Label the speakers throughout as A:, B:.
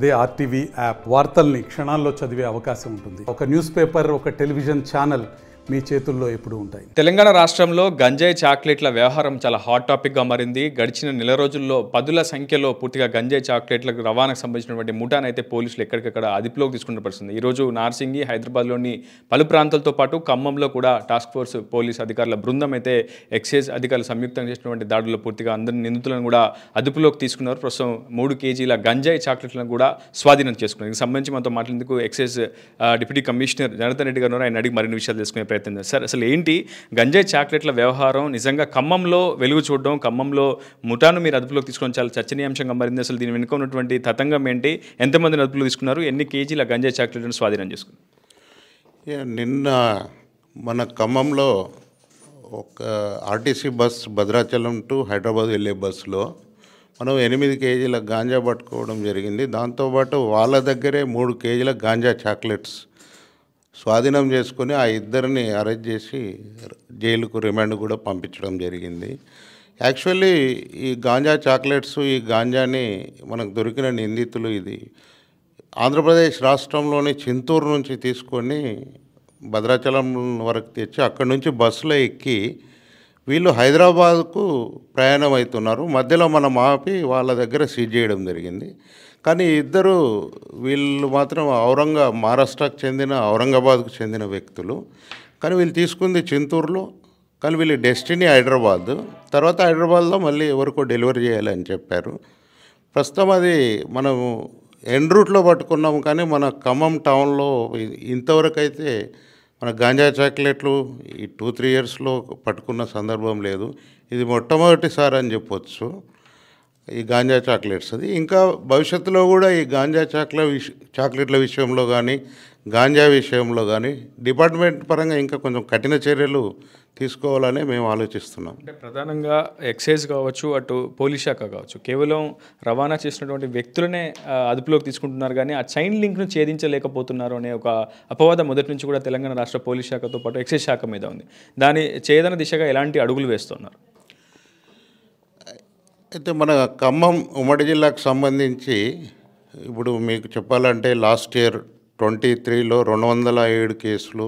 A: అదే RTV app వార్తల్ని క్షణాల్లో చదివే అవకాశం ఉంటుంది. ఒక న్యూస్ పేపర్, ఒక టెలివిజన్ ఛానల్ మీ చేతుల్లో ఎప్పుడూ ఉంటాయి.
B: తెలంగాణ రాష్ట్రంలో గంజాయి చాక్లెట్ల వ్యవహారం చాలా హాట్ టాపిక్గా మారింది. గడిచిన నెల రోజుల్లో పదుల సంఖ్యలో పూర్తిగా గంజాయి చాక్లెట్లకు రవాణాకు సంబంధించినటువంటి ముఠానైతే పోలీసులు ఎక్కడికక్కడ అదుపులోకి తీసుకున్న పరిస్థితుంది. ఈరోజు నార్సింగి, హైదరాబాద్లోని పలు ప్రాంతాలతో పాటు ఖమ్మంలో కూడా టాస్క్ ఫోర్స్ పోలీస్ అధికారుల బృందం అయితే ఎక్సైజ్ అధికారులు సంయుక్తంగా చేసినటువంటి దాడుల్లో పూర్తిగా అందరి నిందితులను కూడా అదుపులోకి తీసుకున్నారు. ప్రస్తుతం 3 కేజీల గంజాయి చాక్లెట్లను కూడా స్వాధీనం చేసుకున్నారు. దీనికి సంబంధించి మనతో మాట్లాడేందుకు excise deputy commissioner Janardhan Reddy గారు ఆయన అడిగి మరిన్ని విషయాలు తెలుసుకునే ప్రయత్నం చేస్తారు. సార్, అసలు ఏంటి గంజాయి చాక్లెట్ల వ్యవహారం? నిజంగా ఖమ్మంలో వెలుగు చూడడం, ఖమ్మంలో ముఠాను మీరు అదుపులోకి తీసుకోవడం చాలా చర్చనీయాంశంగా మారింది. అసలు దీని వెనుక ఉన్నటువంటి తతంగం ఏంటి? ఎంతమందిని అదుపులో తీసుకున్నారు? ఎన్ని కేజీల గంజాయి చాక్లెట్లను స్వాధీనం చేసుకున్నారు?
C: నిన్న మన ఖమ్మంలో ఒక RTC bus Bhadrachalam to Hyderabad వెళ్ళే బస్సులో మనం 8 కేజీల గాంజా పట్టుకోవడం జరిగింది. దాంతోపాటు వాళ్ళ దగ్గరే 3 కేజీల గాంజా చాక్లెట్స్ స్వాధీనం చేసుకుని ఆ ఇద్దరిని అరెస్ట్ చేసి జైలుకు రిమాండ్ కూడా పంపించడం జరిగింది. యాక్చువల్లీ ఈ గాంజా చాక్లెట్స్, ఈ గాంజాని మనకు దొరికిన నిందితులు ఇది ఆంధ్రప్రదేశ్ రాష్ట్రంలోని చింతూరు నుంచి తీసుకొని భద్రాచలం వరకు తెచ్చి అక్కడి నుంచి బస్సులో ఎక్కి వీళ్ళు హైదరాబాద్కు ప్రయాణం అవుతున్నారు. మధ్యలో మనం ఆపి వాళ్ళ దగ్గర సీజ్ చేయడం జరిగింది. కానీ ఇద్దరు వీళ్ళు మాత్రం మహారాష్ట్రకు చెందిన ఔరంగాబాద్కు చెందిన వ్యక్తులు. కానీ వీళ్ళు తీసుకుంది చింతూరులో, కానీ వీళ్ళు డెస్టినీ హైదరాబాద్. తర్వాత హైదరాబాద్లో మళ్ళీ ఎవరికో డెలివరీ చేయాలని చెప్పారు. ప్రస్తుతం అది మనము ఎన్ రూట్లో పట్టుకున్నాము. కానీ మన ఖమ్మం టౌన్లో ఇంతవరకు అయితే మన గాంజా చాక్లెట్లు ఈ 2-3 ఇయర్స్లో పట్టుకున్న సందర్భం లేదు. ఇది మొట్టమొదటిసారి అని చెప్పొచ్చు ఈ గాంజా చాక్లెట్స్. అది ఇంకా భవిష్యత్తులో కూడా ఈ గాంజా చాక్లెట్ల విషయంలో కానీ, గాంజా విషయంలో కానీ డిపార్ట్మెంట్ పరంగా ఇంకా కొంచెం కఠిన చర్యలు తీసుకోవాలని మేము ఆలోచిస్తున్నాం.
B: అంటే ప్రధానంగా ఎక్సైజ్ కావచ్చు, అటు పోలీస్ శాఖ కావచ్చు, కేవలం రవాణా చేసినటువంటి వ్యక్తులనే అదుపులోకి తీసుకుంటున్నారు, కానీ ఆ చైన్ లింక్ను ఛేదించలేకపోతున్నారు అనే ఒక అపవాదం మొదటి నుంచి కూడా తెలంగాణ రాష్ట్ర పోలీస్ శాఖతో పాటు ఎక్సైజ్ శాఖ మీద ఉంది. దాని ఛేదన దిశగా ఎలాంటి అడుగులు వేస్తున్నారు?
C: అయితే మన ఖమ్మం ఉమ్మడి జిల్లాకు సంబంధించి ఇప్పుడు మీకు చెప్పాలంటే లాస్ట్ ఇయర్ 23లో 207 కేసులు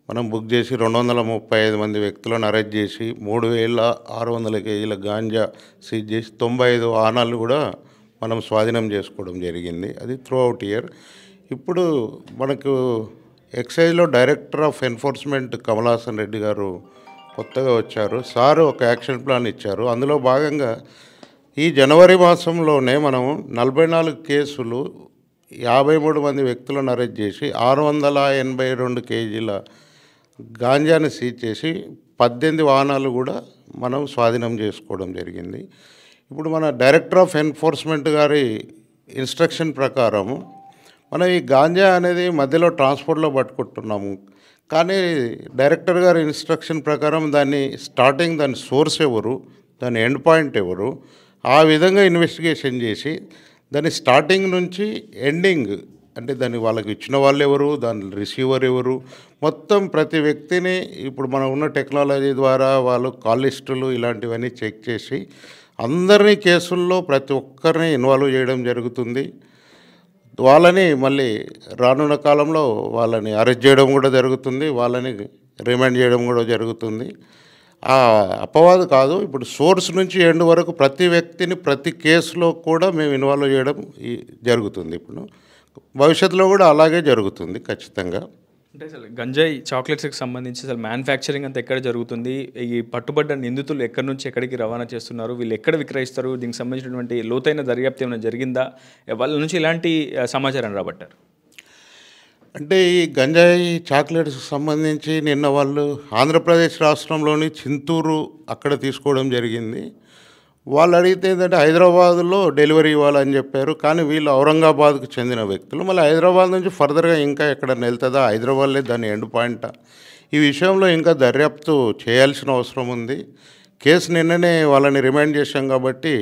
C: మనం బుక్ చేసి 235 మంది వ్యక్తులను అరెస్ట్ చేసి 3600 కేజీల గాంజా సీజ్ చేసి 95 వాహనాలు కూడా మనం స్వాధీనం చేసుకోవడం జరిగింది. అది త్రూ అవుట్ ఇయర్. ఇప్పుడు మనకు ఎక్సైజ్లో director of enforcement Kamalasan Reddy గారు కొత్తగా వచ్చారు. సారు ఒక యాక్షన్ ప్లాన్ ఇచ్చారు. అందులో భాగంగా ఈ జనవరి మాసంలోనే మనం 44 కేసులు 53 మంది వ్యక్తులను అరెస్ట్ చేసి 682 కేజీల గాంజాని సీజ్ చేసి 18 వాహనాలు కూడా మనం స్వాధీనం చేసుకోవడం జరిగింది. ఇప్పుడు మన డైరెక్టర్ ఆఫ్ ఎన్ఫోర్స్మెంట్ గారి ఇన్స్ట్రక్షన్ ప్రకారము మనం ఈ గాంజా అనేది మధ్యలో ట్రాన్స్పోర్ట్లో పట్టుకుంటున్నాము. కానీ డైరెక్టర్ గారి ఇన్స్ట్రక్షన్ ప్రకారం దాని సోర్స్ ఎవరు, దాని ఎండ్ పాయింట్ ఎవరు, ఆ విధంగా ఇన్వెస్టిగేషన్ చేసి దాని స్టార్టింగ్ నుంచి ఎండింగ్ అంటే దాన్ని వాళ్ళకి ఇచ్చిన వాళ్ళు ఎవరు, దాని రిసీవర్ ఎవరు, మొత్తం ప్రతి వ్యక్తిని ఇప్పుడు మనం ఉన్న టెక్నాలజీ ద్వారా వాళ్ళు కాల్ లిస్టులు ఇలాంటివన్నీ చెక్ చేసి అందరినీ కేసుల్లో ప్రతి ఒక్కరిని ఇన్వాల్వ్ చేయడం జరుగుతుంది. వాళ్ళని మళ్ళీ రానున్న కాలంలో వాళ్ళని అరెస్ట్ చేయడం కూడా జరుగుతుంది, వాళ్ళని రిమాండ్ చేయడం కూడా జరుగుతుంది. ఆ అపవాదు కాదు, ఇప్పుడు సోర్స్ నుంచి ఎండ్ వరకు ప్రతి వ్యక్తిని ప్రతి కేసులో కూడా మేము ఇన్వాల్వ్ చేయడం జరుగుతుంది. ఇప్పుడు భవిష్యత్తులో కూడా అలాగే జరుగుతుంది ఖచ్చితంగా.
B: అంటే అసలు గంజాయి చాక్లెట్స్కి సంబంధించి అసలు మ్యానుఫ్యాక్చరింగ్ అంతా ఎక్కడ జరుగుతుంది? ఈ పట్టుబడ్డ నిందితులు ఎక్కడి నుంచి ఎక్కడికి రవాణా చేస్తున్నారు? వీళ్ళు ఎక్కడ విక్రయిస్తారు? దీనికి సంబంధించినటువంటి లోతైన దర్యాప్తు ఏమైనా జరిగిందా? వాళ్ళ నుంచి ఎలాంటి సమాచారం రాబట్టారు?
C: అంటే ఈ గంజాయి చాక్లెట్స్కి సంబంధించి నిన్న వాళ్ళు ఆంధ్రప్రదేశ్ రాష్ట్రంలోని చింతూరు అక్కడ తీసుకోవడం జరిగింది. వాళ్ళు అడిగితే ఏంటంటే హైదరాబాద్లో డెలివరీ ఇవ్వాలని చెప్పారు. కానీ వీళ్ళు ఔరంగాబాద్కు చెందిన వ్యక్తులు. మళ్ళీ హైదరాబాద్ నుంచి ఫర్దర్గా ఇంకా ఎక్కడన్నా వెళ్తుందా, హైదరాబాద్లే దాని ఎండ్ పాయింటా, ఈ విషయంలో ఇంకా దర్యాప్తు చేయాల్సిన అవసరం ఉంది. కేసు నిన్ననే వాళ్ళని రిమాండ్ చేశాం కాబట్టి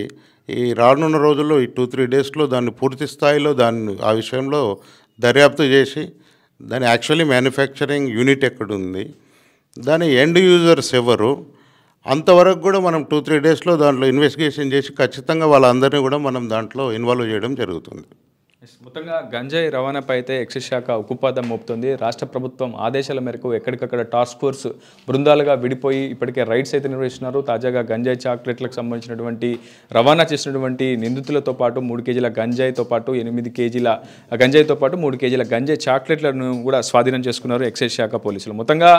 C: ఈ రానున్న రోజుల్లో ఈ 2-3 డేస్లో దాన్ని పూర్తి స్థాయిలో ఆ విషయంలో దర్యాప్తు చేసి దాని యాక్చువల్లీ మ్యానుఫ్యాక్చరింగ్ యూనిట్ ఎక్కడుంది, దాని ఎండ్ యూజర్స్ ఎవరు, అంతవరకు కూడా మనం 2-3 డేస్లో దాంట్లో ఇన్వెస్టిగేషన్ చేసి ఖచ్చితంగా వాళ్ళందరినీ కూడా మనం దాంట్లో ఇన్వాల్వ్ చేయడం జరుగుతుంది.
B: మొత్తంగా గంజాయి రవాణాపై అయితే ఎక్సైజ్ శాఖ ఉక్కుపాదం మోపుతుంది. రాష్ట్ర ప్రభుత్వం ఆదేశాల మేరకు ఎక్కడికక్కడ టాస్క్ ఫోర్స్ బృందాలుగా విడిపోయి ఇప్పటికే రైడ్స్ అయితే నిర్వహిస్తున్నారు. తాజాగా గంజాయి చాక్లెట్లకు సంబంధించినటువంటి రవాణా చేసినటువంటి నిందితులతో పాటు 3 కేజీల గంజాయితో పాటు 8 కేజీల గంజాయితో పాటు 3 కేజీల గంజాయి చాక్లెట్లను కూడా స్వాధీనం చేసుకున్నారు ఎక్సైజ్ శాఖ పోలీసులు. మొత్తంగా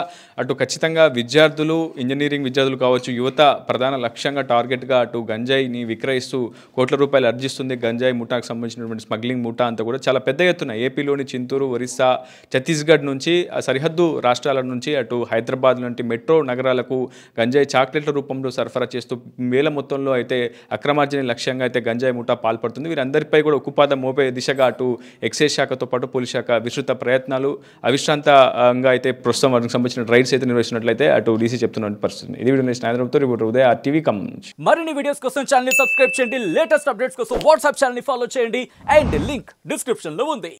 B: అటు ఖచ్చితంగా విద్యార్థులు, ఇంజనీరింగ్ విద్యార్థులు కావచ్చు, యువత ప్రధాన లక్ష్యంగా టార్గెట్గా అటు గంజాయిని విక్రయిస్తూ కోట్ల రూపాయలు ఆర్జిస్తుంది. గంజాయి ముఠాకు సంబంధించినటువంటి స్మగ్లింగ్ ముఠా అంతా కూడా చాలా పెద్ద ఎత్తున ఏపీలోని చింతూరు, ఒరిస్సా, ఛత్తీస్గఢ్ నుంచి సరిహద్దు రాష్ట్రాల నుంచి అటు హైదరాబాద్ లాంటి మెట్రో నగరాలకు గంజాయి చాక్లెట్ల రూపంలో సరఫరా చేస్తూ వేల మొత్తంలో అయితే అక్రమార్జన లక్ష్యంగా అయితే గంజాయి ముఠా పాల్పడుతుంది. వీరందరిపై కూడా ఉక్కుపాదం మోపే దిశగా అటు ఎక్సైజ్ శాఖతో పాటు పోలీస్ శాఖ విస్తృత ప్రయత్నాలు అవిశ్రాంతంగా అయితే ప్రస్తుతం వారికి సంబంధించిన రైడ్స్ అయితే నిర్వహిస్తున్నట్లయితే అటు డీసీ చెప్తున్న పరిస్థితి. ఇది వీడియో స్నేహితులతో రిపోర్టర్ ఉదయ RTV ఖమ్మం నుంచి.
D: మరిన్ని వీడియోస్ కోసం ఛానల్ ని సబ్స్క్రైబ్ చేయండి. లేటెస్ట్ అప్డేట్స్ కోసం వాట్సాప్ ఛానల్ ని ఫాలో చేయండి. అండ్ లింక్ డిస్క్రిప్షన్ లో ఉంది.